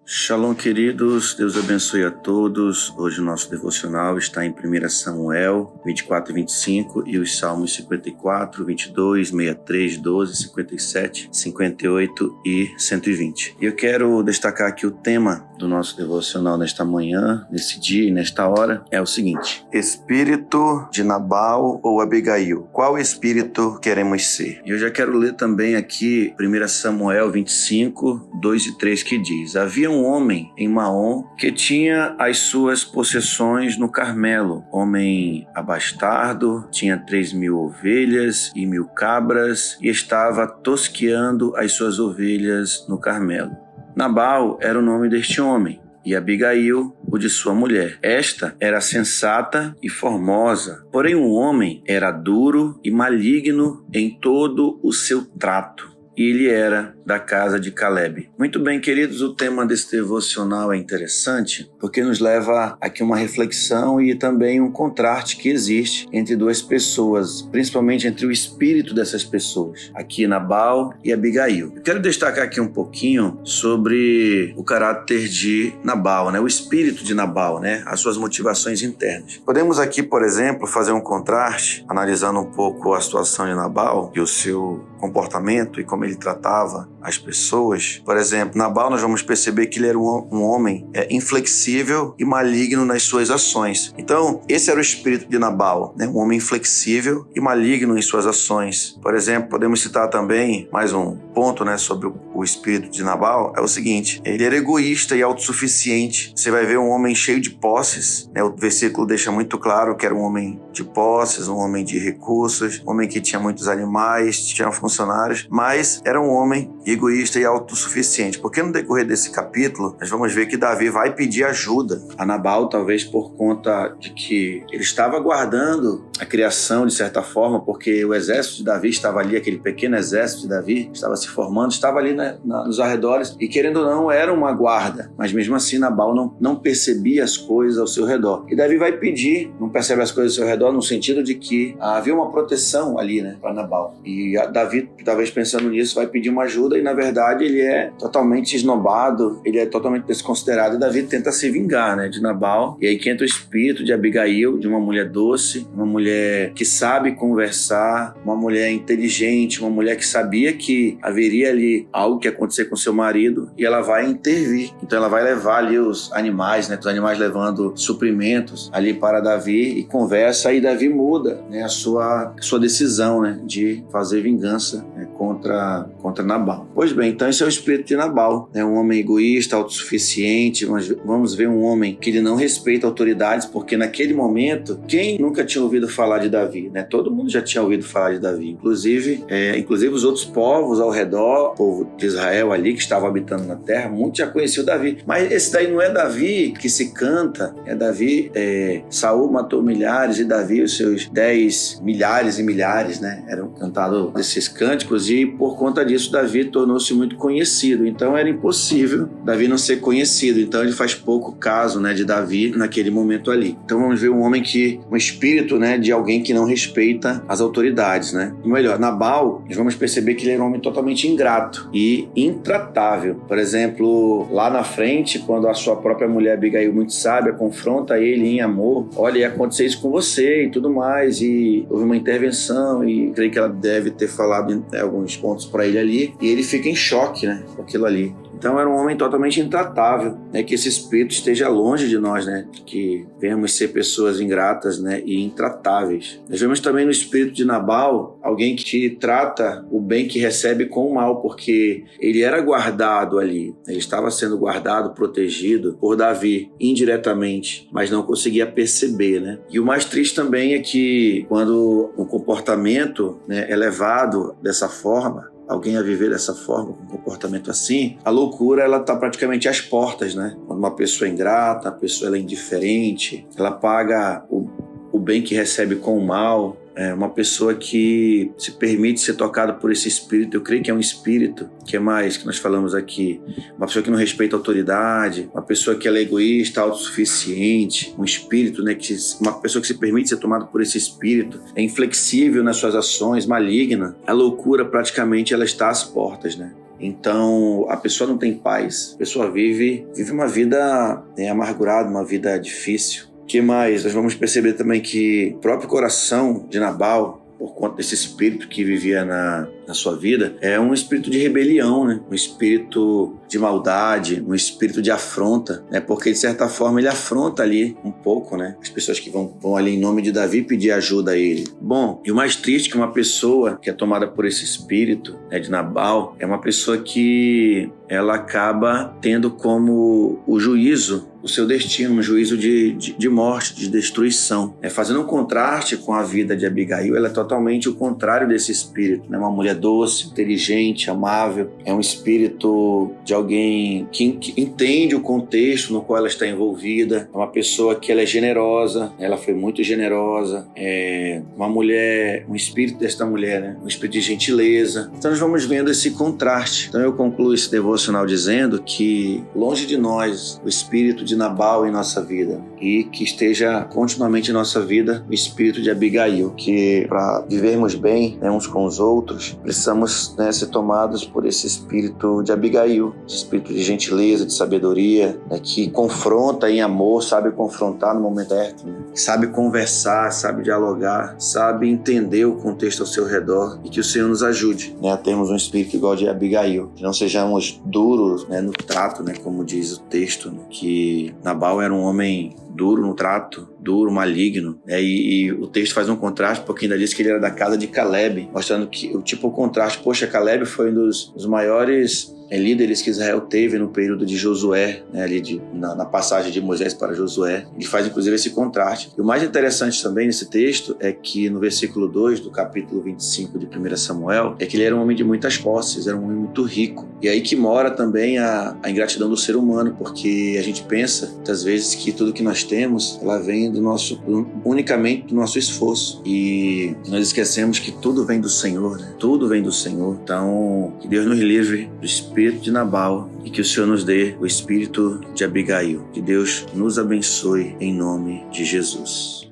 Shalom, queridos, Deus abençoe a todos. Hoje o nosso devocional está em 1 Samuel 24 e 25 e os Salmos 54, 22, 63, 12, 57, 58 e 120. E eu quero destacar aqui o tema do nosso devocional nesta manhã, nesse dia e nesta hora, é o seguinte: espírito de Nabal ou Abigail? Qual espírito queremos ser? E eu já quero ler também aqui 1 Samuel 25, 2 e 3, que diz: havia um homem em Maom que tinha as suas possessões no Carmelo, homem abastardo, tinha 3.000 ovelhas e 1.000 cabras e estava tosqueando as suas ovelhas no Carmelo. Nabal era o nome deste homem, e Abigail, o de sua mulher. Esta era sensata e formosa, porém o homem era duro e maligno em todo o seu trato. E ele era da casa de Caleb. Muito bem, queridos, o tema desse devocional é interessante porque nos leva aqui uma reflexão e também um contraste que existe entre duas pessoas, principalmente entre o espírito dessas pessoas, aqui Nabal e Abigail. Eu quero destacar aqui um pouquinho sobre o caráter de Nabal, o espírito de Nabal, as suas motivações internas. Podemos aqui, por exemplo, fazer um contraste, analisando um pouco a situação de Nabal e o seu comportamento e como ele tratava as pessoas. Por exemplo, Nabal, nós vamos perceber que ele era um homem inflexível e maligno nas suas ações. Então, esse era o espírito de Nabal, um homem inflexível e maligno em suas ações. Por exemplo, podemos citar também mais um ponto sobre o espírito de Nabal, é o seguinte: ele era egoísta e autossuficiente. Você vai ver um homem cheio de posses, o versículo deixa muito claro que era um homem de posses, um homem de recursos, um homem que tinha muitos animais, tinha funcionários, mas era um homem egoísta e autossuficiente. Porque no decorrer desse capítulo, nós vamos ver que Davi vai pedir ajuda a Nabal, talvez por conta de que ele estava aguardando a criação, de certa forma, porque o exército de Davi estava ali, aquele pequeno exército de Davi estava se formando, estava ali nos arredores, e querendo ou não, era uma guarda, mas mesmo assim Nabal não percebia as coisas ao seu redor. E Davi vai pedir, não percebe as coisas ao seu redor, no sentido de que havia uma proteção ali, para Nabal. E Davi, talvez pensando nisso, vai pedir uma ajuda, e na verdade ele é totalmente esnobado, ele é totalmente desconsiderado, e Davi tenta se vingar, de Nabal. E aí que entra o espírito de Abigail, de uma mulher doce, uma mulher que sabe conversar, uma mulher inteligente, uma mulher que sabia que haveria ali algo que ia acontecer com seu marido, e ela vai intervir. Então ela vai levar ali os animais, os animais levando suprimentos ali para Davi, e conversa, e Davi muda a sua decisão de fazer vingança contra Nabal. Pois bem, então esse é o espírito de Nabal, um homem egoísta, autossuficiente. Vamos ver um homem que ele não respeita autoridades, porque naquele momento, quem nunca tinha ouvido falar de Davi? Todo mundo já tinha ouvido falar de Davi, inclusive os outros povos ao redor, o povo de Israel ali que estava habitando na terra, muitos já conheciam Davi. Mas esse daí não é Davi que se canta, é Davi. Saul matou milhares, e Davi os seus 10 milhares e milhares, eram cantados desses cânticos, e por conta disso Davi tornou-se muito conhecido. Então era impossível Davi não ser conhecido. Então ele faz pouco caso de Davi naquele momento ali. Então vamos ver um espírito de alguém que não respeita as autoridades, E melhor, Nabal, nós vamos perceber que ele era um homem totalmente ingrato e intratável. Por exemplo, lá na frente, quando a sua própria mulher Abigail, muito sábia, confronta ele em amor: olha, ia acontecer isso com você e tudo mais, e houve uma intervenção, e creio que ela deve ter falado alguns pontos para ele ali, e ele fica em choque com aquilo ali. Então era um homem totalmente intratável, que esse espírito esteja longe de nós, que venhamos ser pessoas ingratas, e intratáveis. Nós vemos também no espírito de Nabal alguém que trata o bem que recebe com o mal, porque ele era guardado ali, ele estava sendo guardado, protegido por Davi indiretamente, mas não conseguia perceber, E o mais triste também é que quando o comportamento é levado dessa forma, alguém a viver dessa forma, com um comportamento assim, a loucura ela está praticamente às portas, Quando uma pessoa é ingrata, a pessoa ela é indiferente, ela paga o bem que recebe com o mal. Uma pessoa que se permite ser tocada por esse espírito, eu creio que é um espírito, que mais que nós falamos aqui? Uma pessoa que não respeita a autoridade, uma pessoa que é egoísta, autossuficiente, um espírito, uma pessoa que se permite ser tomada por esse espírito, é inflexível nas suas ações, maligna. A loucura praticamente ela está às portas, Então a pessoa não tem paz, a pessoa vive uma vida amargurada, uma vida difícil. O que mais? Nós vamos perceber também que o próprio coração de Nabal, por conta desse espírito que vivia na sua vida, é um espírito de rebelião, né? Um espírito de maldade, um espírito de afronta, né? Porque de certa forma ele afronta ali um pouco, né? As pessoas que vão ali em nome de Davi pedir ajuda a ele. Bom, e o mais triste é que uma pessoa que é tomada por esse espírito, né, de Nabal, é uma pessoa que ela acaba tendo como o juízo o seu destino, um juízo de morte, de destruição. Fazendo um contraste com a vida de Abigail, ela é totalmente o contrário desse espírito, né? Uma mulher doce, inteligente, amável, é um espírito de alguém que entende o contexto no qual ela está envolvida, é uma pessoa que ela é generosa, ela foi muito generosa, é uma mulher, um espírito desta mulher, né? Um espírito de gentileza. Então nós vamos vendo esse contraste. Então eu concluo esse devocional dizendo que longe de nós o espírito de Nabal em nossa vida, e que esteja continuamente em nossa vida o espírito de Abigail, que para vivermos bem, né, uns com os outros, precisamos, né, ser tomados por esse espírito de Abigail, esse espírito de gentileza, de sabedoria, né, que confronta em amor, sabe confrontar no momento certo, né, sabe conversar, sabe dialogar, sabe entender o contexto ao seu redor, e que o Senhor nos ajude, né, a termos um espírito igual de Abigail, que não sejamos duros, né, no trato, né, como diz o texto, né, que Nabal era um homem duro no trato, duro, maligno, né? E o texto faz um contraste, porque ainda diz que ele era da casa de Caleb, mostrando que o contraste, poxa, Caleb foi um dos maiores líderes que Israel teve no período de Josué, né, ali na passagem de Moisés para Josué. Ele faz inclusive esse contraste. E o mais interessante também nesse texto é que no versículo 2 do capítulo 25 de 1 Samuel, é que ele era um homem de muitas posses, era um homem muito rico. E aí que mora também a ingratidão do ser humano, porque a gente pensa muitas vezes que tudo que nós temos, ela vem unicamente do nosso esforço. E nós esquecemos que tudo vem do Senhor, né? Tudo vem do Senhor. Então, que Deus nos livre do espírito de Nabal e que o Senhor nos dê o espírito de Abigail. Que Deus nos abençoe em nome de Jesus.